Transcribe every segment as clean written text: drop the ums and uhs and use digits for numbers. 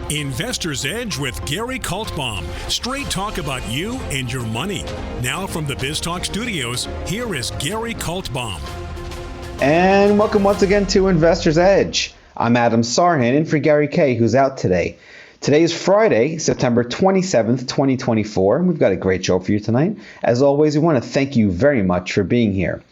Investor's Edge with Gary Kaltbaum. Straight talk about you and your money. Now from the BizTalk studios, here is Gary Kaltbaum. And welcome once again to Investor's Edge. I'm Adam Sarhan in for Gary Kay, who's out today. Today is Friday, September 27th, 2024, and we've got a great show for you tonight. As always, we want to thank you very much for being here.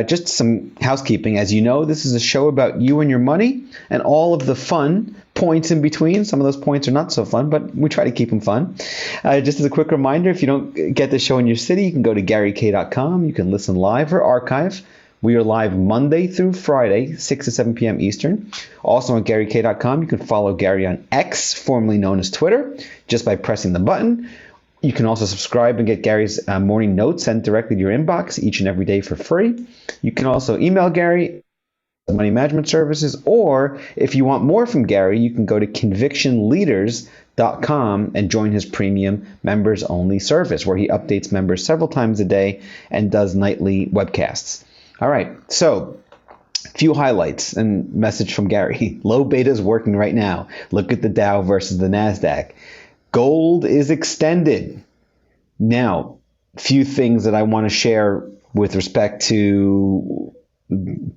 Just some housekeeping. As you know, this is a show about you and your money and all of the fun points in between. Some of those points are not so fun, but we try to keep them fun. Just as a quick reminder, if you don't get the show in your city, you can go to GaryK.com. You can listen live or archive. We are live Monday through Friday, 6 to 7 p.m. Eastern. Also on GaryK.com, you can follow Gary on X, formerly known as Twitter, just by pressing the button. You can also subscribe and get Gary's morning notes sent directly to your inbox each and every day for free. You can also email Gary, Money Management Services, or if you want more from Gary, you can go to convictionleaders.com and join his premium members only service, where he updates members several times a day and does nightly webcasts. All right, so a few highlights and message from Gary. Low beta is working right now. Look at the Dow versus the NASDAQ. Gold is extended. Now, a few things that I want to share with respect to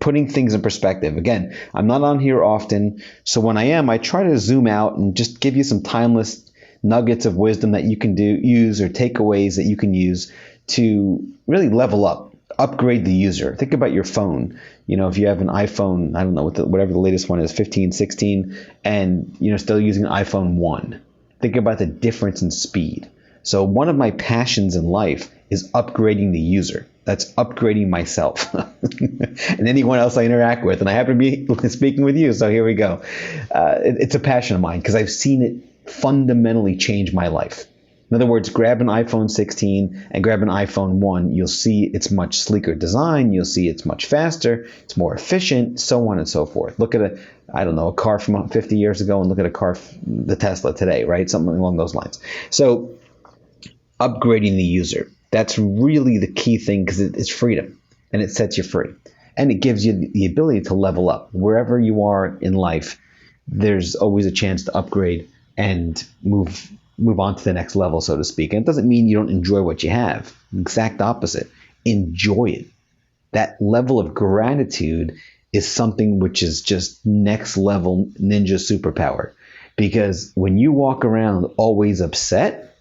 putting things in perspective. Again, I'm not on here often, so when I am, I try to zoom out and just give you some timeless nuggets of wisdom that you can use or takeaways that you can use to really level up. Upgrade the user. Think about your phone. You know, if you have an iPhone, I don't know, whatever the latest one is, 15, 16, and still using an iPhone 1. Think about the difference in speed. So one of my passions in life is upgrading the user. That's upgrading myself and anyone else I interact with. And I happen to be speaking with you, so here we go. It's a passion of mine because I've seen it fundamentally change my life. In other words, grab an iPhone 16 and grab an iPhone 1. You'll see it's much sleeker design. You'll see it's much faster. It's more efficient, so on and so forth. Look at a car from 50 years ago and look at a car, the Tesla today, right? Something along those lines. So upgrading the user, that's really the key thing because it's freedom and it sets you free. And it gives you the ability to level up. Wherever you are in life, there's always a chance to upgrade and move on to the next level, so to speak. And it doesn't mean you don't enjoy what you have. Exact opposite. Enjoy it. That level of gratitude is something which is just next level ninja superpower. Because when you walk around always upset,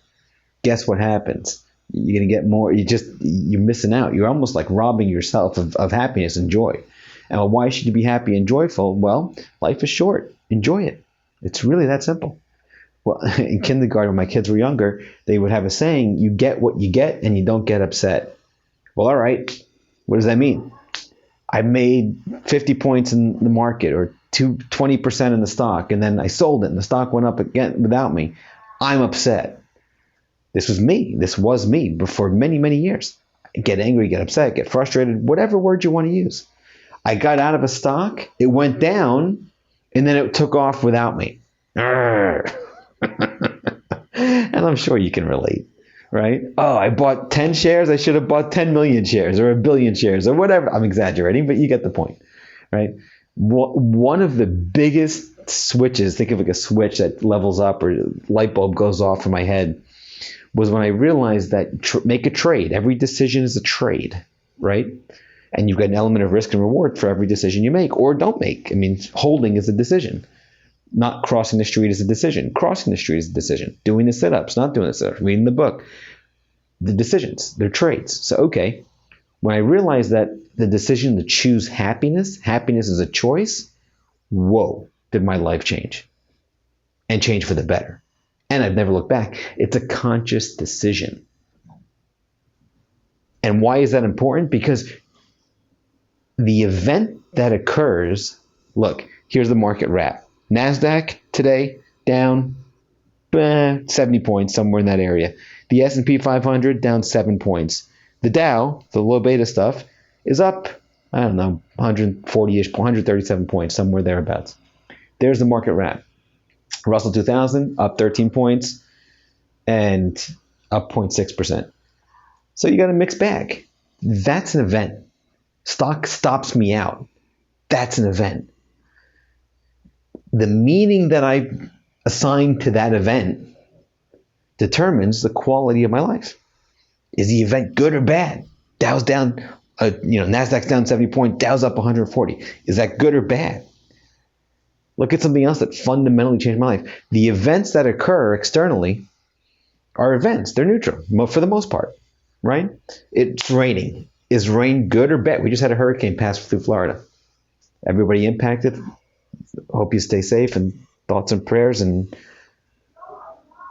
guess what happens? You're going to get more, you're missing out. You're almost like robbing yourself of happiness and joy. And why should you be happy and joyful? Well, life is short. Enjoy it. It's really that simple. Well, in kindergarten, when my kids were younger, they would have a saying, you get what you get and you don't get upset. Well, all right. What does that mean? I made 50 points in the market or 20% in the stock, and then I sold it and the stock went up again without me. I'm upset. This was me. This was me for many, many years. Get angry, get upset, get frustrated, whatever word you want to use. I got out of a stock, it went down, and then it took off without me. And I'm sure you can relate, right? Oh, I bought 10 shares. I should have bought 10 million shares or a billion shares or whatever. I'm exaggerating, but you get the point, right? One of the biggest switches, think of like a switch that levels up or light bulb goes off in my head, was when I realized that make a trade. Every decision is a trade, right? And you've got an element of risk and reward for every decision you make or don't make. I mean, holding is a decision. Not crossing the street is a decision. Crossing the street is a decision. Doing the sit-ups, not doing the sit-ups, reading the book. The decisions, they're trades. So, okay, when I realized that the decision to choose happiness is a choice, whoa, did my life change. And change for the better. And I've never looked back. It's a conscious decision. And why is that important? Because the event that occurs, look, here's the market wrap. NASDAQ today down 70 points, somewhere in that area. The S&P 500 down 7 points. The Dow, the low beta stuff, is up, 140-ish, 137 points, somewhere thereabouts. There's the market wrap. Russell 2000 up 13 points and up 0.6%. So you got a mixed bag. That's an event. Stock stops me out. That's an event. The meaning that I assigned to that event determines the quality of my life. Is the event good or bad? Dow's down, NASDAQ's down 70 points, Dow's up 140. Is that good or bad? Look at something else that fundamentally changed my life. The events that occur externally are events. They're neutral for the most part, right? It's raining. Is rain good or bad? We just had a hurricane pass through Florida. Everybody impacted. Hope you stay safe, and thoughts and prayers and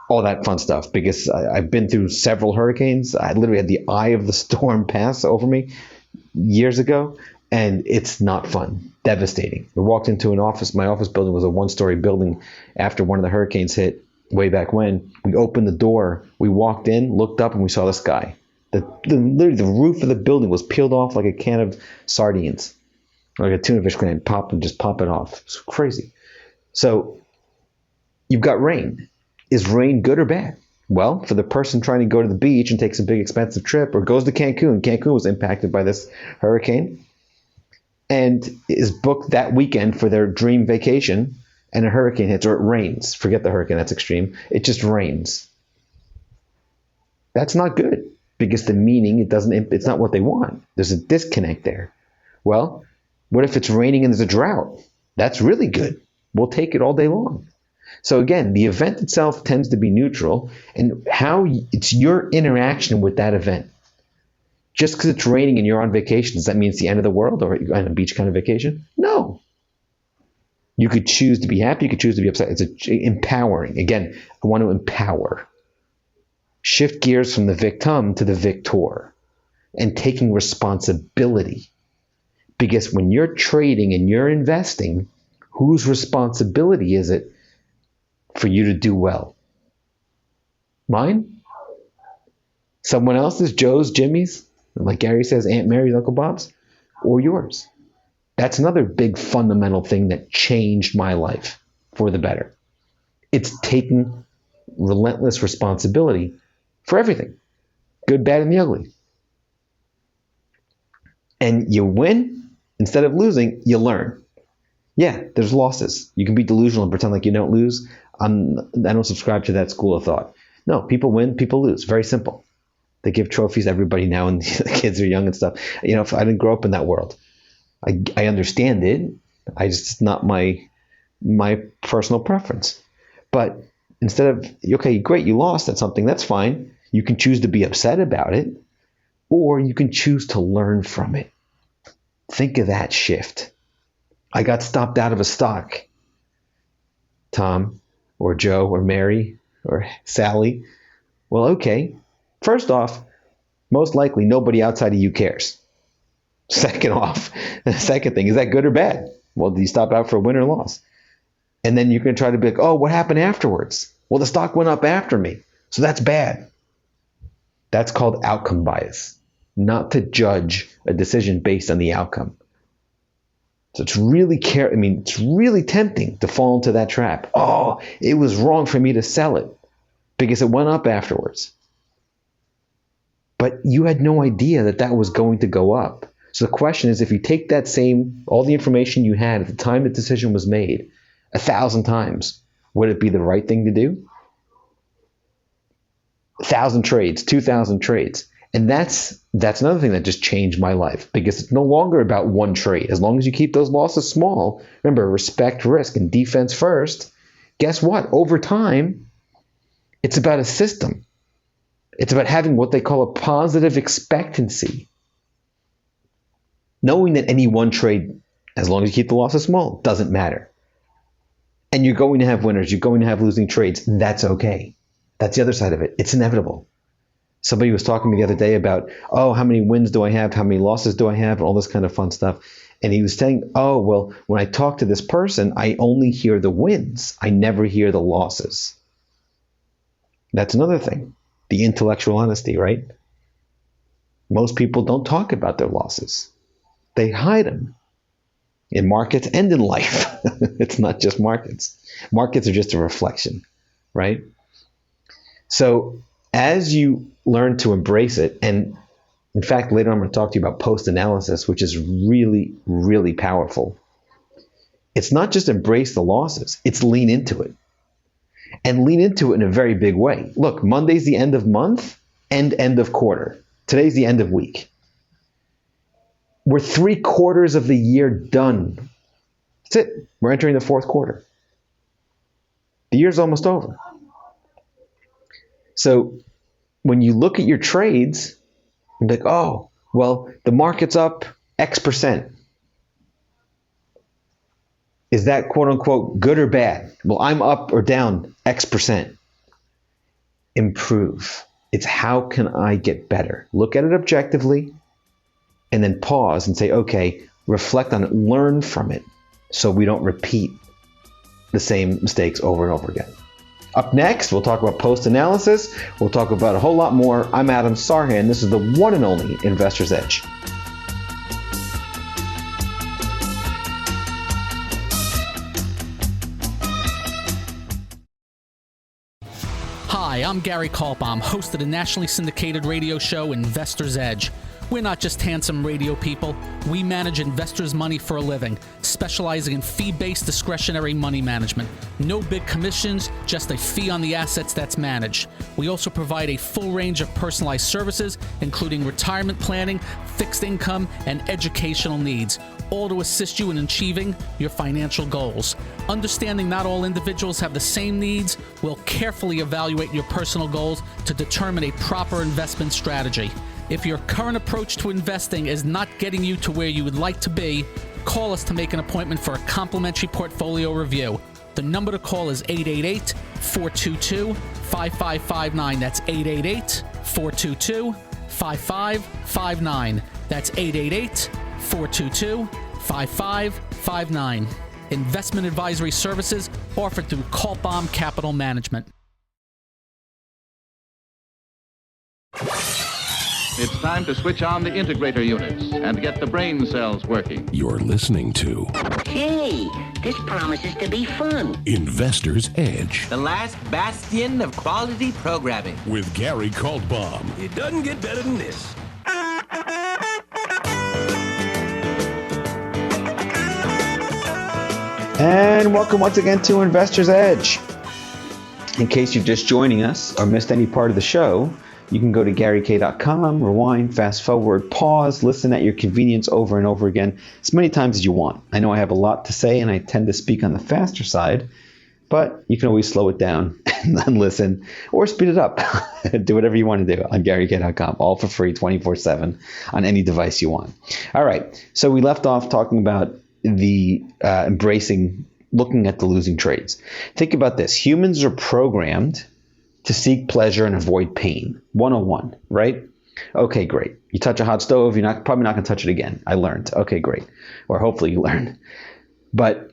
all that fun stuff, because I've been through several hurricanes. I literally had the eye of the storm pass over me years ago, and it's not fun. Devastating. We walked into an office. My office building was a one-story building after one of the hurricanes hit way back when. We opened the door. We walked in, looked up, and we saw the sky. Literally, the roof of the building was peeled off like a can of sardines, like a tuna fish can, pop it off. It's crazy. So you've got rain. Is rain good or bad? Well, for the person trying to go to the beach and take some big expensive trip, or goes to Cancun. Cancun was impacted by this hurricane and is booked that weekend for their dream vacation, and a hurricane hits, or it rains. Forget the hurricane, that's extreme. It just rains. That's not good, because the meaning, it's not what they want. There's a disconnect there. Well, what if it's raining and there's a drought? That's really good. We'll take it all day long. So again, the event itself tends to be neutral, and it's your interaction with that event. Just because it's raining and you're on vacation, does that mean it's the end of the world, or you're on a beach kind of vacation? No. You could choose to be happy, you could choose to be upset. It's empowering. Again, I want to empower. Shift gears from the victim to the victor, and taking responsibility. Because when you're trading and you're investing, whose responsibility is it for you to do well? Mine? Someone else's? Joe's, Jimmy's? Like Gary says, Aunt Mary's, Uncle Bob's? Or yours? That's another big fundamental thing that changed my life for the better. It's taking relentless responsibility for everything. Good, bad, and the ugly. And you win. Instead of losing, you learn. Yeah, there's losses. You can be delusional and pretend like you don't lose. I don't subscribe to that school of thought. No, people win, people lose. Very simple. They give trophies to everybody now, and the kids are young and stuff. If I didn't grow up in that world, I understand it. It's not my personal preference. But instead of, okay, great, you lost at something, that's fine. You can choose to be upset about it, or you can choose to learn from it. Think of that shift. I got stopped out of a stock. Tom, or Joe, or Mary, or Sally. Well, okay. First off, most likely nobody outside of you cares. Second off, the second thing, is that good or bad? Well, do you stop out for a win or loss? And then you're going to try to be like, oh, what happened afterwards? Well, the stock went up after me, so that's bad. That's called outcome bias, not to judge a decision based on the outcome. So it's really it's really tempting to fall into that trap. Oh, it was wrong for me to sell it because it went up afterwards. But you had no idea that was going to go up. So the question is, if you take all the information you had at the time the decision was made 1,000 times, would it be the right thing to do? 1,000 trades, 2,000 trades. And that's another thing that just changed my life, because it's no longer about one trade. As long as you keep those losses small, remember, respect risk and defense first. Guess what? Over time, it's about a system. It's about having what they call a positive expectancy. Knowing that any one trade, as long as you keep the losses small, doesn't matter. And you're going to have winners, you're going to have losing trades. That's okay. That's the other side of it. It's inevitable. Somebody was talking to me the other day about, oh, how many wins do I have? How many losses do I have? All this kind of fun stuff. And he was saying, oh, well, when I talk to this person, I only hear the wins. I never hear the losses. That's another thing. The intellectual honesty, right? Most people don't talk about their losses. They hide them in markets and in life. It's not just markets. Markets are just a reflection, right? So as you learn to embrace it, and in fact, later I'm going to talk to you about post-analysis, which is really, really powerful. It's not just embrace the losses, it's lean into it. and lean into it in a very big way. Look, Monday's the end of month and end of quarter. Today's the end of week. We're 3/4 of the year done. That's it. We're entering the fourth quarter. The year's almost over. So when you look at your trades, you're like, oh, well, the market's up X percent. Is that quote unquote good or bad? Well, I'm up or down X percent. Improve. It's how can I get better? Look at it objectively and then pause and say, okay, reflect on it, learn from it so we don't repeat the same mistakes over and over again. Up next, we'll talk about post-analysis. We'll talk about a whole lot more. I'm Adam Sarhan. This is the one and only Investor's Edge. Hi, I'm Gary Kaltbaum, host of the nationally syndicated radio show Investor's Edge. We're not just handsome radio people. We manage investors' money for a living, specializing in fee-based discretionary money management. No big commissions, just a fee on the assets that's managed. We also provide a full range of personalized services, including retirement planning, fixed income, and educational needs, all to assist you in achieving your financial goals. Understanding not all individuals have the same needs, we'll carefully evaluate your personal goals to determine a proper investment strategy. If your current approach to investing is not getting you to where you would like to be, call us to make an appointment for a complimentary portfolio review. The number to call is 888-422-5559. That's 888-422-5559. That's 888-422-5559. Investment advisory services offered through Kaltbaum Capital Management. It's time to switch on the integrator units and get the brain cells working. You're listening to Hey, this promises to be fun. Investor's Edge The last bastion of quality programming. with Gary Kaltbaum. It doesn't get better than this. And welcome once again to Investor's Edge. In case you're just joining us or missed any part of the show, you can go to GaryK.com, rewind, fast forward, pause, listen at your convenience over and over again as many times as you want. I know I have a lot to say and I tend to speak on the faster side, but you can always slow it down and listen or speed it up. Do whatever you want to do on GaryK.com, all for free 24/7 on any device you want. All right, so we left off talking about the looking at the losing trades. Think about this. Humans are programmed to seek pleasure and avoid pain. 101, right? Okay, great. You touch a hot stove, you're probably not going to touch it again. I learned. Okay, great. Or hopefully you learned. But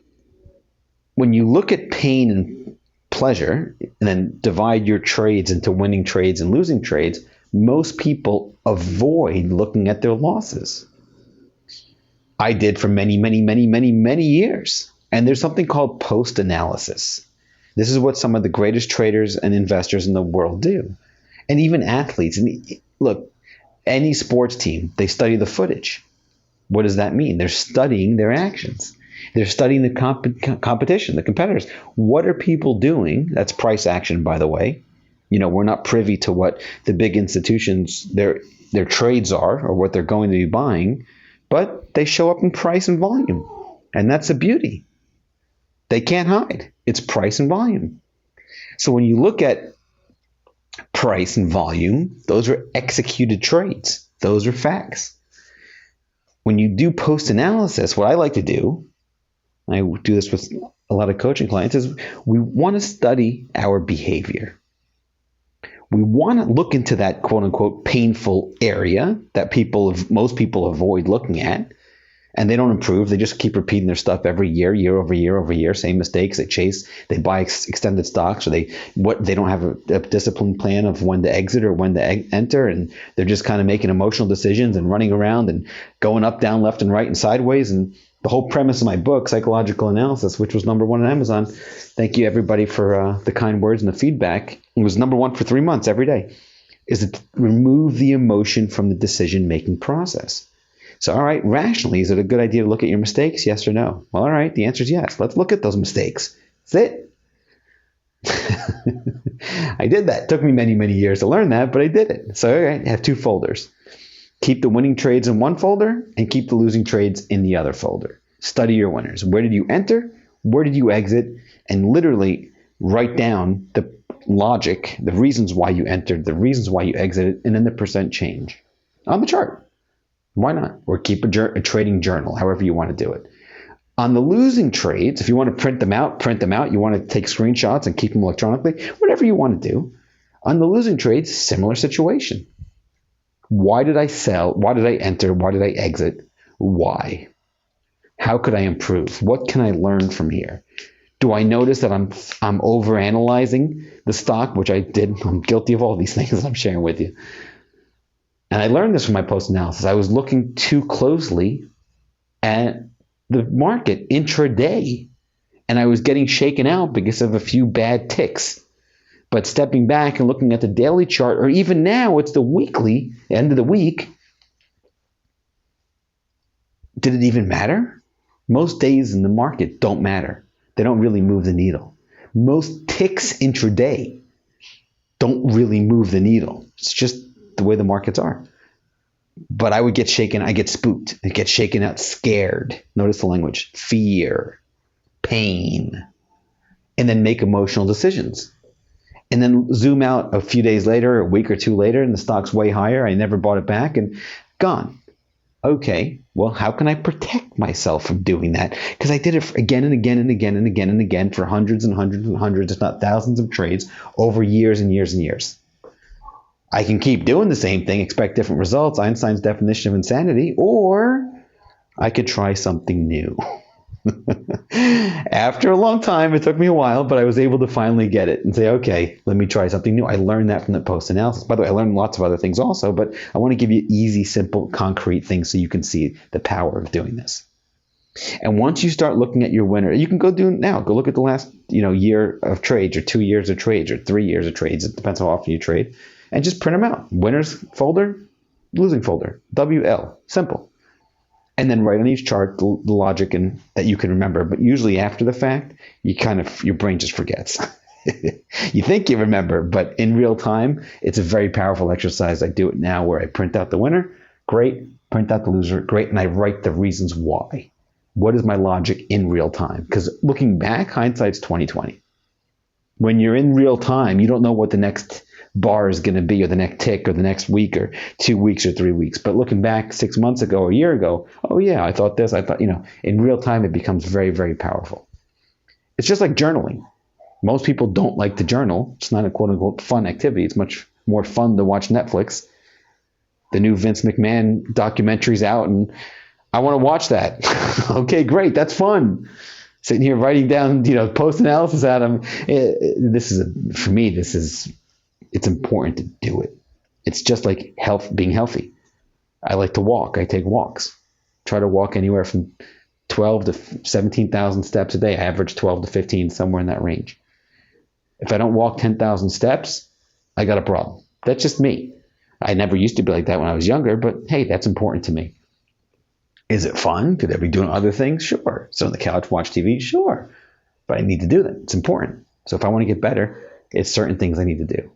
when you look at pain and pleasure and then divide your trades into winning trades and losing trades, most people avoid looking at their losses. I did for many, many, many, many, many years. And there's something called post-analysis. This is what some of the greatest traders and investors in the world do. And even athletes. And look, any sports team, they study the footage. What does that mean? They're studying their actions. They're studying the competition, the competitors. What are people doing? That's price action, by the way. You know, we're not privy to what the big institutions, their trades are or what they're going to be buying, but they show up in price and volume. And that's the beauty. They can't hide. It's price and volume. So when you look at price and volume, those are executed trades. Those are facts. When you do post-analysis, what I like to do, I do this with a lot of coaching clients, is we want to study our behavior. We want to look into that quote-unquote painful area that most people avoid looking at. And they don't improve. They just keep repeating their stuff every year, year over year over year. Same mistakes. They chase. They buy extended stocks, or they don't have a disciplined plan of when to exit or when to enter, and they're just kind of making emotional decisions and running around and going up, down, left, and right, and sideways. And the whole premise of my book, Psychological Analysis, which was #1 on Amazon. Thank you everybody for the kind words and the feedback. It was #1 for 3 months every day. Is to remove the emotion from the decision-making process. So, all right, rationally, is it a good idea to look at your mistakes? Yes or no? Well, all right, the answer is yes. Let's look at those mistakes. That's it. I did that. It took me many, many years to learn that, but I did it. So I have 2 folders. Keep the winning trades in one folder and keep the losing trades in the other folder. Study your winners. Where did you enter? Where did you exit? And literally write down the logic, the reasons why you entered, the reasons why you exited, and then the percent change on the chart. Why not? Or keep a trading journal, however you want to do it. On the losing trades, if you want to print them out. You want to take screenshots and keep them electronically, whatever you want to do. On the losing trades, similar situation. Why did I sell? Why did I enter? Why did I exit? Why? How could I improve? What can I learn from here? Do I notice that I'm overanalyzing the stock, which I did? I'm guilty of all these things that I'm sharing with you. And I learned this from my post-analysis. I was looking too closely at the market intraday, and I was getting shaken out because of a few bad ticks. But stepping back and looking at the daily chart, or even now, it's the weekly, end of the week, did it even matter? Most days in the market don't matter. They don't really move the needle. Most ticks intraday don't really move the needle. It's just the way the markets are. But I would get shaken. I get spooked. I get shaken out, scared. Notice the language. Fear, pain, and then make emotional decisions. And then zoom out a few days later, a week or 2 later, and the stock's way higher. I never bought it back and gone. Okay, well, how can I protect myself from doing that? Because I did it again and again and again and again and again for hundreds and hundreds and hundreds, if not thousands of trades over years and years and years. I can keep doing the same thing, expect different results, Einstein's definition of insanity, or I could try something new. After a long time, it took me a while, but I was able to finally get it and say, okay, let me try something new. I learned that from the post-analysis. By the way, I learned lots of other things also, but I want to give you easy, simple, concrete things so you can see the power of doing this. And once you start looking at your winner, you can go do it now. Go look at the last year of trades, or 2 years of trades, or 3 years of trades. It depends how often you trade. And just print them out. Winners folder, losing folder, WL, simple. And then write on each chart the logic and that you can remember. But usually after the fact, your brain just forgets. You think you remember, but in real time, it's a very powerful exercise. I do it now where I print out the winner, great. Print out the loser, great. And I write the reasons why. What is my logic in real time? Because looking back, hindsight's 20/20. When you're in real time, you don't know what the next bar is going to be, or the next tick, or the next week, or 2 weeks, or 3 weeks. But looking back 6 months ago, or a year ago, oh yeah, I thought this, in real time, it becomes very, very powerful. It's just like journaling. Most people don't like to journal. It's not a quote unquote fun activity. It's much more fun to watch Netflix. The new Vince McMahon documentary's out, and I want to watch that. Okay, great. That's fun. Sitting here writing down, post-analysis at them. For me, it's important to do it. It's just like being healthy. I like to walk. I take walks. Try to walk anywhere from 12 to 17,000 steps a day. I average 12 to 15, somewhere in that range. If I don't walk 10,000 steps, I got a problem. That's just me. I never used to be like that when I was younger, but hey, that's important to me. Is it fun? Could I be doing other things? Sure. So on the couch, watch TV? Sure. But I need to do that. It's important. So if I want to get better, it's certain things I need to do.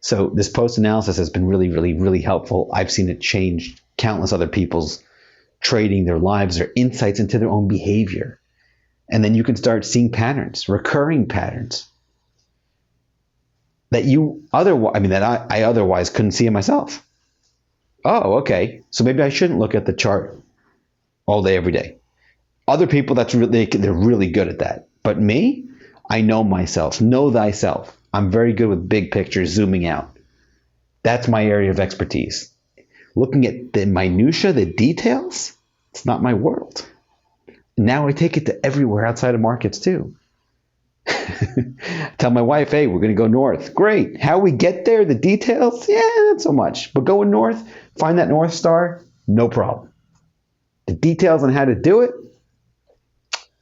So this post-analysis has been really, really, really helpful. I've seen it change countless other people's trading, their lives, their insights into their own behavior. And then you can start seeing patterns, recurring patterns that I otherwise couldn't see in myself. Oh, okay. So maybe I shouldn't look at the chart all day, every day. Other people, they're really good at that. But me, I know myself. Know thyself. I'm very good with big pictures, zooming out. That's my area of expertise. Looking at the minutia, the details, it's not my world. Now I take it to everywhere outside of markets too. Tell my wife, hey, we're going to go north. Great. How we get there, the details, yeah, not so much. But going north, find that North Star, no problem. The details on how to do it,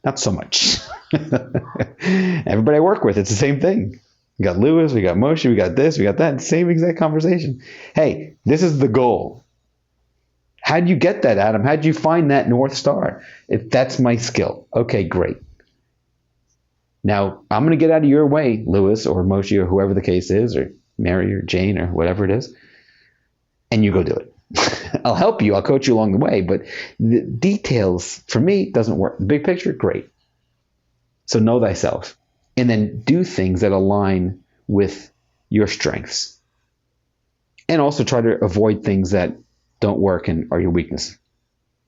not so much. Everybody I work with, it's the same thing. We got Lewis, we got Moshe, we got this, we got that. Same exact conversation. Hey, this is the goal. How'd you get that, Adam? How'd you find that North Star? If that's my skill. Okay, great. Now, I'm going to get out of your way, Lewis or Moshe or whoever the case is, or Mary or Jane or whatever it is, and you go do it. I'll help you. I'll coach you along the way, but the details, for me, doesn't work. The big picture, great. So know thyself, and then do things that align with your strengths. And also try to avoid things that don't work and are your weakness.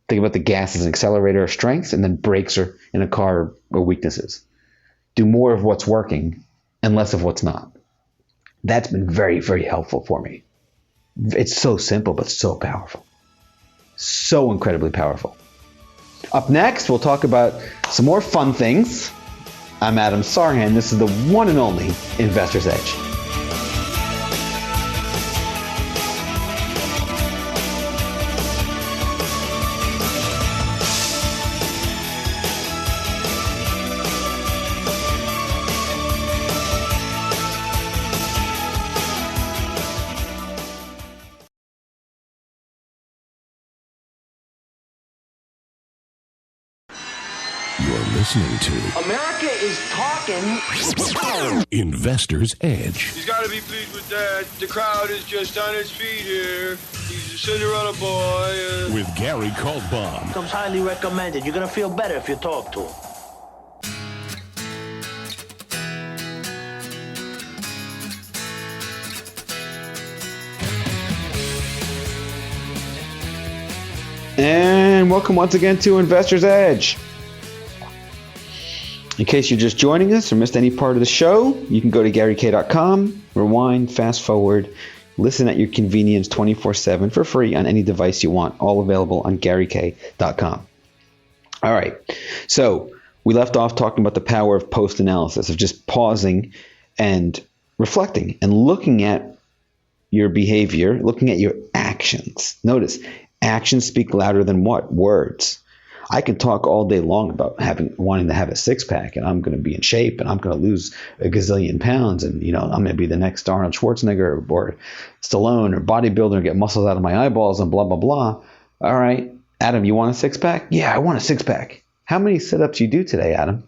Think about the gas as an accelerator of strengths, and then brakes are in a car are weaknesses. Do more of what's working and less of what's not. That's been very, very helpful for me. It's so simple, but so powerful. So incredibly powerful. Up next, we'll talk about some more fun things. I'm Adam Sarhan. This is the one and only Investor's Edge. You're listening to America is talking. Investor's Edge. He's got to be pleased with that. The crowd is just on its feet here. He's a Cinderella boy. With Gary Kaltbaum. Comes highly recommended. You're going to feel better if you talk to him. And welcome once again to Investor's Edge. In case you're just joining us or missed any part of the show, you can go to GaryK.com, rewind, fast forward, listen at your convenience 24/7 for free on any device you want, all available on GaryK.com. All right, so we left off talking about the power of post-analysis, of just pausing and reflecting and looking at your behavior, looking at your actions. Notice, actions speak louder than what? Words. I can talk all day long about wanting to have a six-pack, and I'm going to be in shape, and I'm going to lose a gazillion pounds, and I'm going to be the next Arnold Schwarzenegger or Stallone or bodybuilder and get muscles out of my eyeballs and blah, blah, blah. All right, Adam, you want a six-pack? Yeah, I want a six-pack. How many sit-ups you do today, Adam?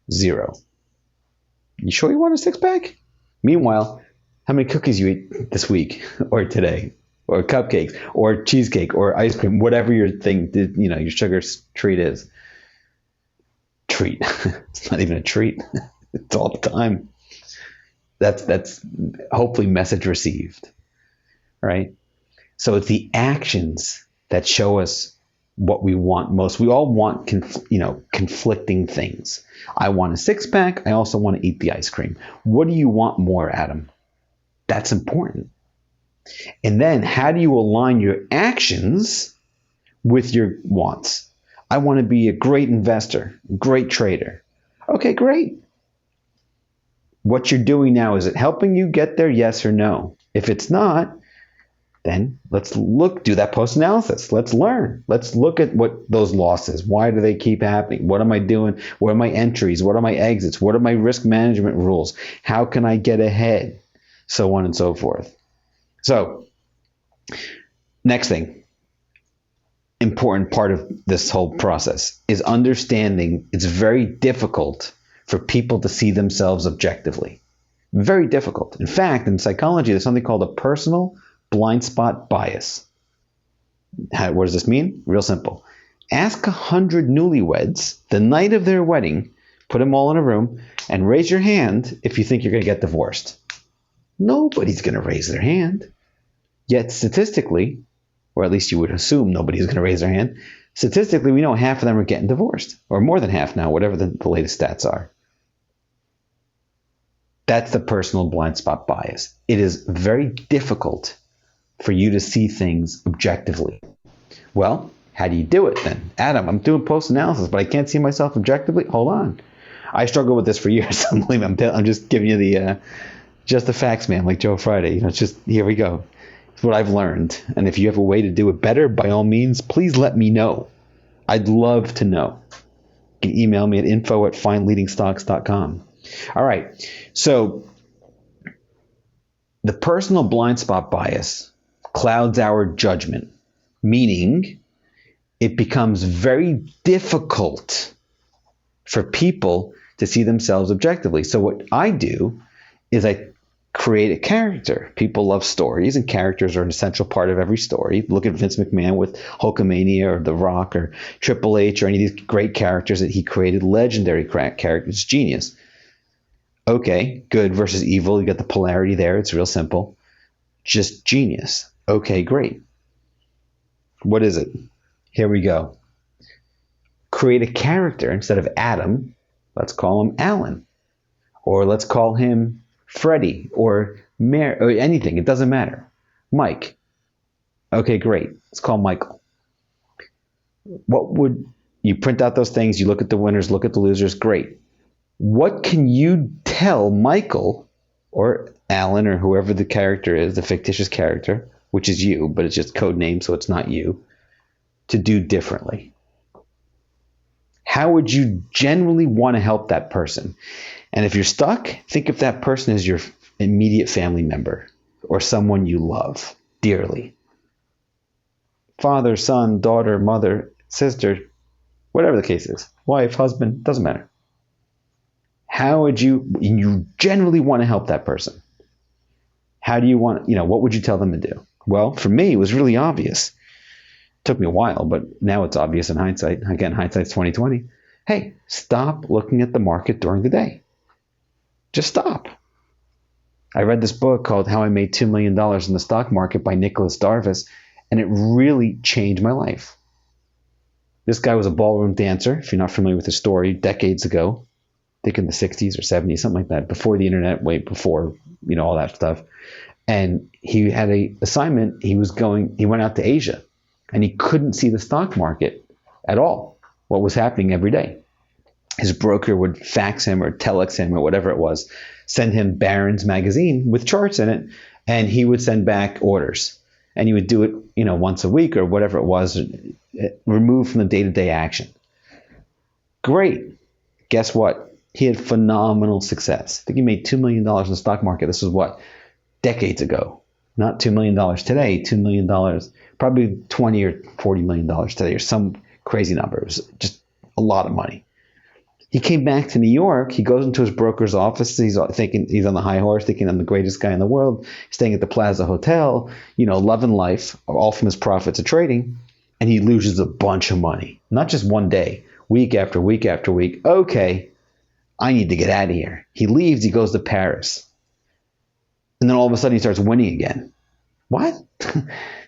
0. You sure you want a six-pack? Meanwhile, how many cookies you eat this week or today? Or cupcakes, or cheesecake, or ice cream, whatever your thing, your sugar treat is. Treat. It's not even a treat. It's all the time. That's hopefully message received, right? So it's the actions that show us what we want most. We all want, conflicting things. I want a six-pack. I also want to eat the ice cream. What do you want more, Adam? That's important. And then how do you align your actions with your wants? I want to be a great investor, great trader. Okay, great. What you're doing now, is it helping you get there? Yes or no? If it's not, then let's do that post-analysis. Let's learn. Let's look at what those losses, why do they keep happening? What am I doing? What are my entries? What are my exits? What are my risk management rules? How can I get ahead? So on and so forth. So, next thing, important part of this whole process is understanding it's very difficult for people to see themselves objectively. Very difficult. In fact, in psychology, there's something called a personal blind spot bias. What does this mean? Real simple. Ask 100 newlyweds the night of their wedding, put them all in a room, and raise your hand if you think you're going to get divorced. Nobody's going to raise their hand. Yet statistically, or at least you would assume nobody's going to raise their hand, statistically we know half of them are getting divorced, or more than half now, whatever the latest stats are. That's the personal blind spot bias. It is very difficult for you to see things objectively. Well, how do you do it then? Adam, I'm doing post-analysis, but I can't see myself objectively? Hold on. I struggled with this for years. I'm just giving you just the facts, man, like Joe Friday. It's just, here we go. It's what I've learned. And if you have a way to do it better, by all means, please let me know. I'd love to know. You can email me at info@findleadingstocks.com. All right. So the personal blind spot bias clouds our judgment, meaning it becomes very difficult for people to see themselves objectively. So what I do is I create a character. People love stories, and characters are an essential part of every story. Look at Vince McMahon with Hulkamania or The Rock or Triple H or any of these great characters that he created, legendary characters. Genius. Okay, good versus evil. You got the polarity there. It's real simple. Just genius. Okay, great. What is it? Here we go. Create a character. Instead of Adam, let's call him Alan. Or let's call him Freddie or Mary or anything. It doesn't matter. Mike. Okay, great. Let's call Michael. What would you print out those things? You look at the winners, look at the losers. Great. What can you tell Michael or Alan or whoever the character is, the fictitious character, which is you, but it's just code name, so it's not you, to do differently? How would you generally want to help that person? And if you're stuck, think if that person is your immediate family member or someone you love dearly. Father, son, daughter, mother, sister, whatever the case is. Wife, husband, doesn't matter. How would you generally want to help that person? How do you want, what would you tell them to do? Well, for me, it was really obvious. It took me a while, but now it's obvious in hindsight. Again, hindsight's 20/20. Hey, stop looking at the market during the day. Just stop. I read this book called How I Made $2 Million in the Stock Market by Nicholas Darvis, and it really changed my life. This guy was a ballroom dancer, if you're not familiar with the story, decades ago. I think in the 60s or 70s, something like that, before the internet, way before, all that stuff. And he had a assignment. He went out to Asia, and he couldn't see the stock market at all, what was happening every day. His broker would fax him or telex him or whatever it was, send him Barron's magazine with charts in it, and he would send back orders. And he would do it, once a week or whatever it was, removed from the day-to-day action. Great. Guess what? He had phenomenal success. I think he made $2 million in the stock market. This was decades ago. Not $2 million today, $2 million, probably $20 or $40 million today, or some crazy number. It was just a lot of money. He came back to New York. He goes into his broker's office. He's thinking he's on the high horse, thinking I'm the greatest guy in the world, staying at the Plaza Hotel, loving life, all from his profits of trading. And he loses a bunch of money. Not just one day, week after week after week. Okay, I need to get out of here. He leaves. He goes to Paris. And then all of a sudden he starts winning again. What?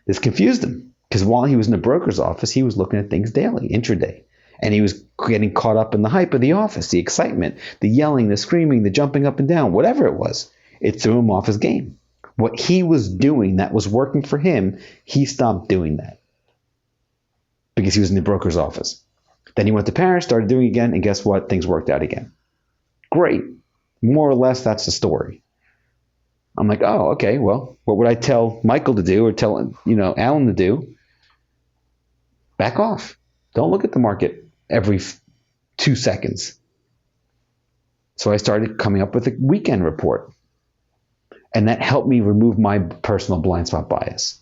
This confused him. Because while he was in the broker's office, he was looking at things daily, intraday. And he was getting caught up in the hype of the office, the excitement, the yelling, the screaming, the jumping up and down, whatever it was. It threw him off his game. What he was doing that was working for him, he stopped doing that. Because he was in the broker's office. Then he went to Paris, started doing it again, and guess what? Things worked out again. Great. More or less, that's the story. I'm like, oh, okay, well, what would I tell Michael to do or tell, Alan to do? Back off. Don't look at the market every 2 seconds. So I started coming up with a weekend report. And that helped me remove my personal blind spot bias.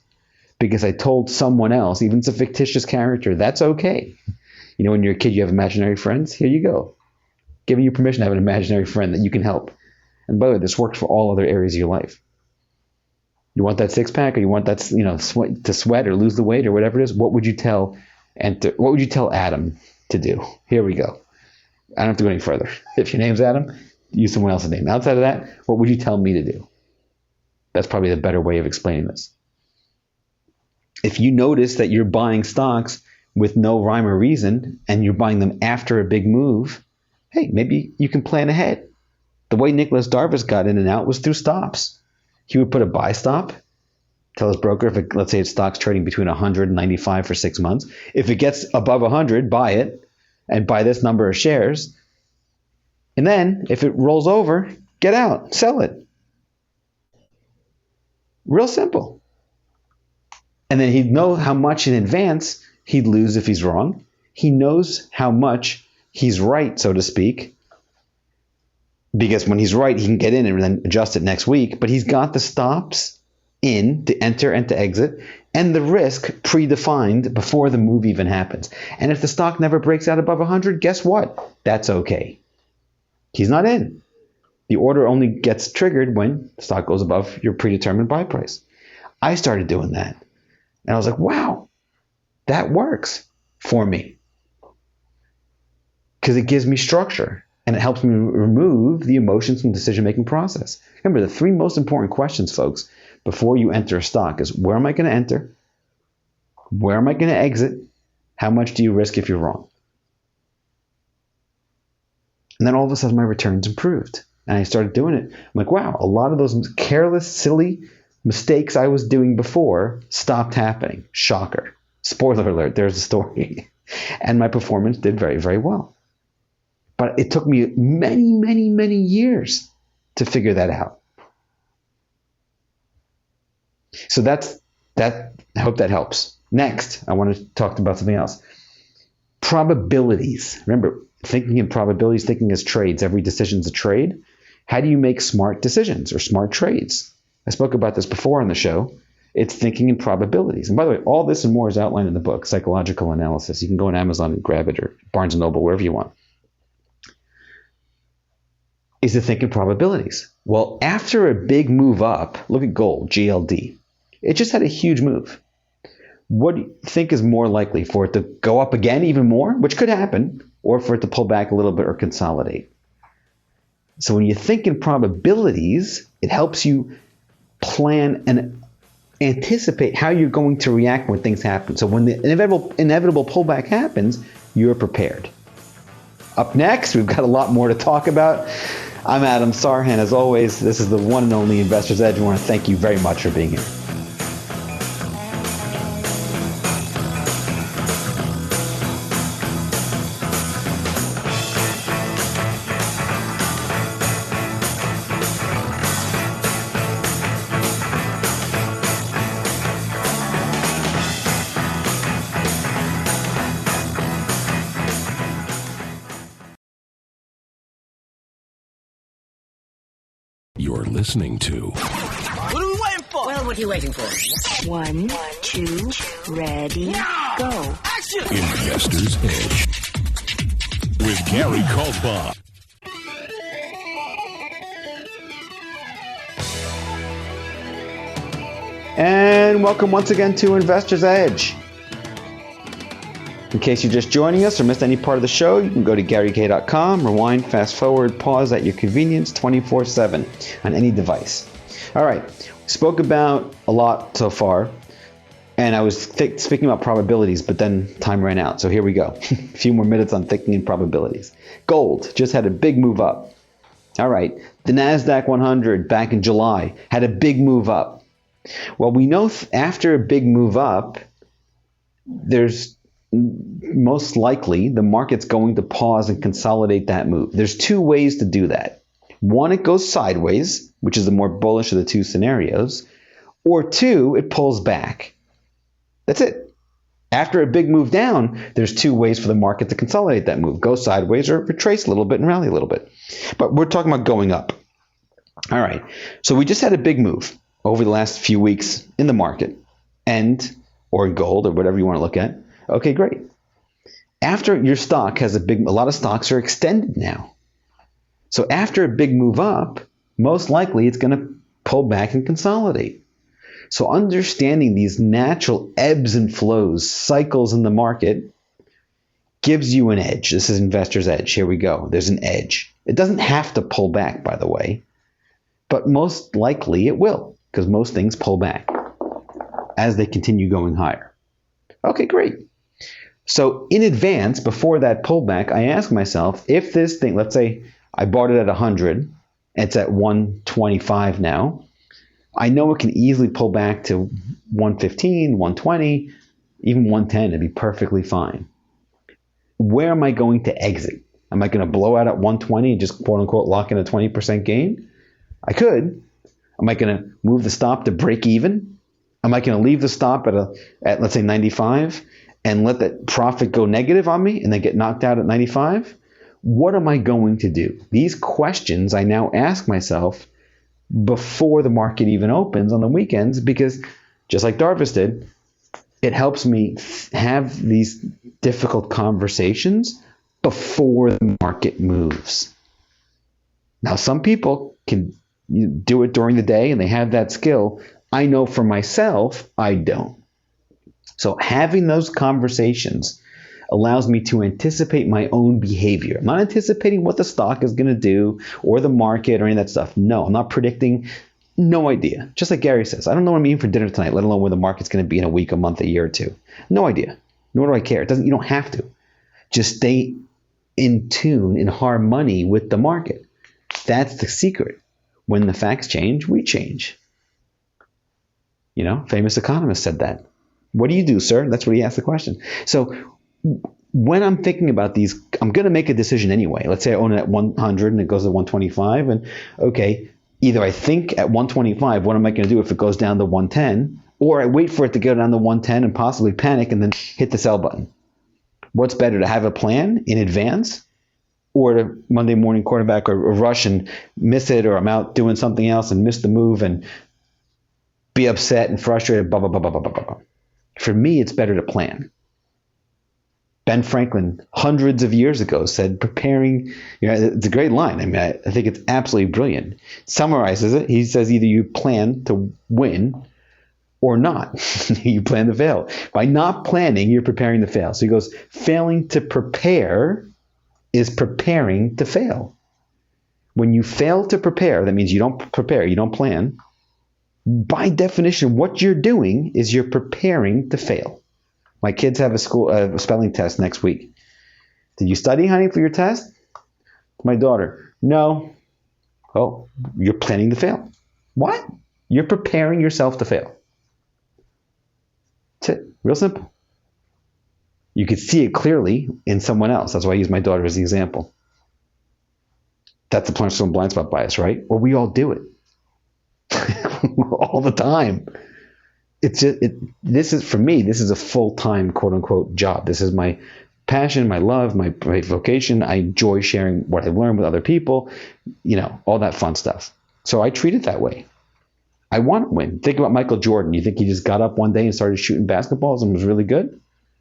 Because I told someone else, even if it's a fictitious character, that's okay. When you're a kid, you have imaginary friends. Here you go. Giving you permission to have an imaginary friend that you can help. And by the way, this works for all other areas of your life. You want that six-pack, or you want that, to sweat or lose the weight or whatever it is. What would you tell Adam to do? Here we go. I don't have to go any further. If your name's Adam, use someone else's name. Outside of that, what would you tell me to do? That's probably the better way of explaining this. If you notice that you're buying stocks with no rhyme or reason, and you're buying them after a big move, hey, maybe you can plan ahead. The way Nicholas Darvis got in and out was through stops. He would put a buy stop, tell his broker, let's say it's stocks trading between 100 and 95 for 6 months. If it gets above 100, buy it, and buy this number of shares. And then, if it rolls over, get out, sell it. Real simple. And then he'd know how much in advance he'd lose if he's wrong. He knows how much he's right, so to speak. Because when he's right, he can get in and then adjust it next week. But he's got the stops in to enter and to exit, and the risk predefined before the move even happens. And if the stock never breaks out above 100, guess what? That's okay. He's not in. The order only gets triggered when the stock goes above your predetermined buy price. I started doing that. And I was like, wow, that works for me. Because it gives me structure and it helps me remove the emotions from the decision-making process. Remember, the 3 most important questions, folks, before you enter a stock is, where am I going to enter? Where am I going to exit? How much do you risk if you're wrong? And then all of a sudden my returns improved. And I started doing it. I'm like, wow, a lot of those careless, silly mistakes I was doing before stopped happening. Shocker. Spoiler alert, there's a story. And my performance did very, very well. But it took me many, many, many years to figure that out. So that. I hope that helps. Next, I want to talk about something else. Probabilities. Remember, thinking in probabilities, thinking as trades. Every decision is a trade. How do you make smart decisions or smart trades? I spoke about this before on the show. It's thinking in probabilities. And by the way, all this and more is outlined in the book, Psychological Analysis. You can go on Amazon and grab it, or Barnes & Noble, wherever you want. Is to think in probabilities. Well, after a big move up, look at gold, GLD. It just had a huge move. What do you think is more likely, for it to go up again even more, which could happen, or for it to pull back a little bit or consolidate? So when you think in probabilities, it helps you plan and anticipate how you're going to react when things happen. So when the inevitable pullback happens, you're prepared. Up next, we've got a lot more to talk about. I'm Adam Sarhan. As always, this is the one and only Investor's Edge. I want to thank you very much for being here. You're listening to... What are we waiting for? Well, what are you waiting for? 1, 2, ready, go. Action! Investor's Edge with Gary Kaltbaum. And welcome once again to Investor's Edge. In case you're just joining us or missed any part of the show, you can go to GaryK.com, rewind, fast forward, pause at your convenience 24/7 on any device. All right, we spoke about a lot so far, and I was speaking about probabilities, but then time ran out. So here we go. A few more minutes on thinking in probabilities. Gold just had a big move up. All right, the NASDAQ 100 back in July had a big move up. Well, we know after a big move up, there's most likely the market's going to pause and consolidate that move. There's 2 ways to do that. One, it goes sideways, which is the more bullish of the 2 scenarios, or 2, it pulls back. That's it. After a big move down, there's 2 ways for the market to consolidate that move. Go sideways or retrace a little bit and rally a little bit. But we're talking about going up. All right. So we just had a big move over the last few weeks in the market or in gold or whatever you want to look at. Okay, great. After your stock has a lot of stocks are extended now. So after a big move up, most likely it's going to pull back and consolidate. So understanding these natural ebbs and flows, cycles in the market, gives you an edge. This is Investor's Edge. Here we go. There's an edge. It doesn't have to pull back, by the way, but most likely it will, because most things pull back as they continue going higher. Okay, great. So in advance, before that pullback, I ask myself, if this thing, let's say I bought it at 100, it's at 125 now, I know it can easily pull back to 115, 120, even 110, it'd be perfectly fine. Where am I going to exit? Am I going to blow out at 120 and just quote unquote lock in a 20% gain? I could. Am I going to move the stop to break even? Am I going to leave the stop at let's say 95 and let that profit go negative on me and then get knocked out at 95? What am I going to do? These questions I now ask myself before the market even opens on the weekends, because just like Darvis did, it helps me have these difficult conversations before the market moves. Now, some people can do it during the day and they have that skill. I know for myself, I don't. So having those conversations allows me to anticipate my own behavior. I'm not anticipating what the stock is going to do or the market or any of that stuff. No, I'm not predicting. No idea. Just like Gary says, I don't know what I'm eating for dinner tonight, let alone where the market's going to be in a week, a month, a year or two. No idea. Nor do I care. You don't have to. Just stay in tune, in harmony with the market. That's the secret. When the facts change, we change. Famous economist said that. What do you do, sir? That's what he asked the question. So when I'm thinking about these, I'm going to make a decision anyway. Let's say I own it at 100 and it goes to 125. And okay, either I think at 125, what am I going to do if it goes down to 110? Or I wait for it to go down to 110 and possibly panic and then hit the sell button. What's better, to have a plan in advance, or to Monday morning quarterback or rush and miss it, or I'm out doing something else and miss the move and be upset and frustrated, blah, blah, blah, blah, blah, blah, blah. For me, it's better to plan. Ben Franklin, hundreds of years ago, said preparing, it's a great line. I mean, I think it's absolutely brilliant. Summarizes it. He says either you plan to win or not. You plan to fail. By not planning, you're preparing to fail. So he goes, failing to prepare is preparing to fail. When you fail to prepare, that means you don't prepare, you don't plan. By definition, what you're doing is you're preparing to fail. My kids have a spelling test next week. Did you study, honey, for your test? My daughter, no. Oh, you're planning to fail. What? You're preparing yourself to fail. That's it. Real simple. You could see it clearly in someone else. That's why I use my daughter as the example. That's the personal blind spot bias, right? Well, we all do it. All the time. This is, for me, this is a full-time, quote-unquote, job. This is my passion, my love, my vocation. I enjoy sharing what I've learned with other people, all that fun stuff. So I treat it that way. I want to win. Think about Michael Jordan. You think he just got up one day and started shooting basketballs and was really good?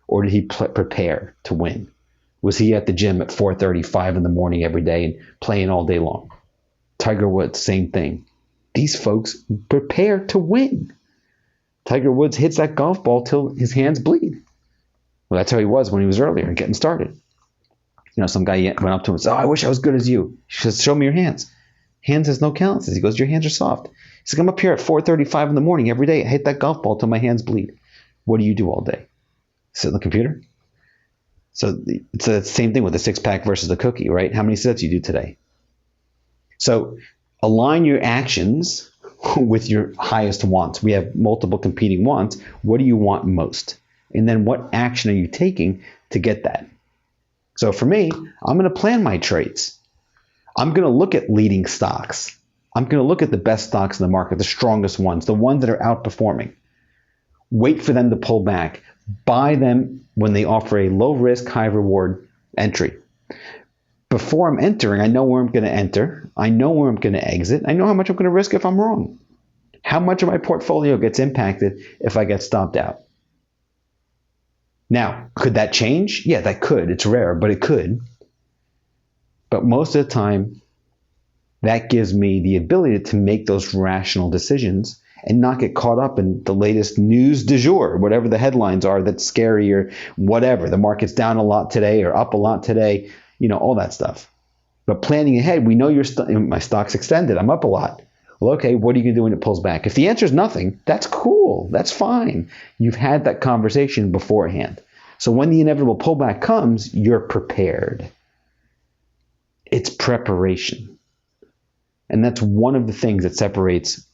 Or did he prepare to win? Was he at the gym at 4:35 in the morning every day and playing all day long? Tiger Woods, same thing. These folks prepare to win. Tiger Woods hits that golf ball till his hands bleed. Well, that's how he was when he was earlier getting started. Some guy went up to him and said, "Oh, I wish I was good as you." He says, "Show me your hands." Hands has no calluses. He goes, "Your hands are soft." He says, "I'm up here at 4:35 in the morning every day. I hit that golf ball till my hands bleed." What do you do all day? Sit on the computer? So it's the same thing with the six-pack versus the cookie, right? How many sets you do today? So align your actions with your highest wants. We have multiple competing wants. What do you want most? And then what action are you taking to get that? So for me, I'm going to plan my trades. I'm going to look at leading stocks. I'm going to look at the best stocks in the market, the strongest ones, the ones that are outperforming. Wait for them to pull back. Buy them when they offer a low risk, high reward entry. Before I'm entering, I know where I'm going to enter. I know where I'm going to exit. I know how much I'm going to risk if I'm wrong. How much of my portfolio gets impacted if I get stopped out? Now, could that change? Yeah, that could. It's rare, but it could. But most of the time, that gives me the ability to make those rational decisions and not get caught up in the latest news du jour, whatever the headlines are that's scary or whatever. The market's down a lot today or up a lot today, all that stuff. But planning ahead, we know my stock's extended. I'm up a lot. Well, okay, what are you going to do when it pulls back? If the answer is nothing, that's cool. That's fine. You've had that conversation beforehand. So when the inevitable pullback comes, you're prepared. It's preparation. And that's one of the things that separates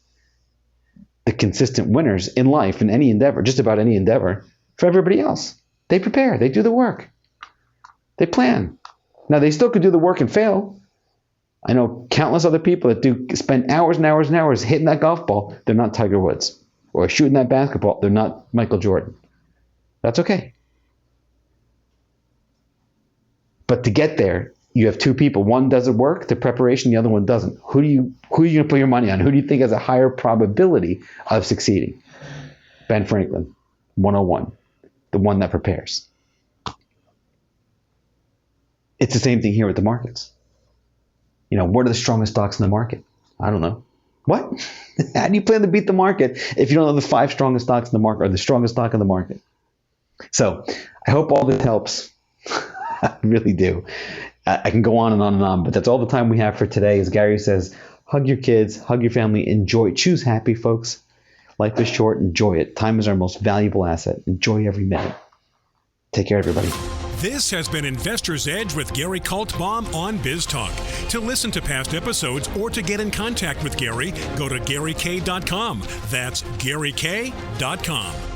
the consistent winners in life, in any endeavor, just about any endeavor, for everybody else. They prepare. They do the work. They plan. Now, they still could do the work and fail. I know countless other people that spend hours and hours and hours hitting that golf ball. They're not Tiger Woods. Or shooting that basketball. They're not Michael Jordan. That's okay. But to get there, you have two people. One does the work, the preparation, the other one doesn't. Who are you going to put your money on? Who do you think has a higher probability of succeeding? Ben Franklin, 101, the one that prepares. It's the same thing here with the markets. What are the strongest stocks in the market? I don't know. What? How do you plan to beat the market if you don't know the 5 strongest stocks in the market or the strongest stock in the market? So I hope all this helps. I really do. I can go on and on and on, but that's all the time we have for today. As Gary says, hug your kids, hug your family, enjoy. Choose happy, folks. Life is short. Enjoy it. Time is our most valuable asset. Enjoy every minute. Take care, everybody. This has been Investor's Edge with Gary Kaltbaum on BizTalk. To listen to past episodes or to get in contact with Gary, go to GaryK.com. That's GaryK.com.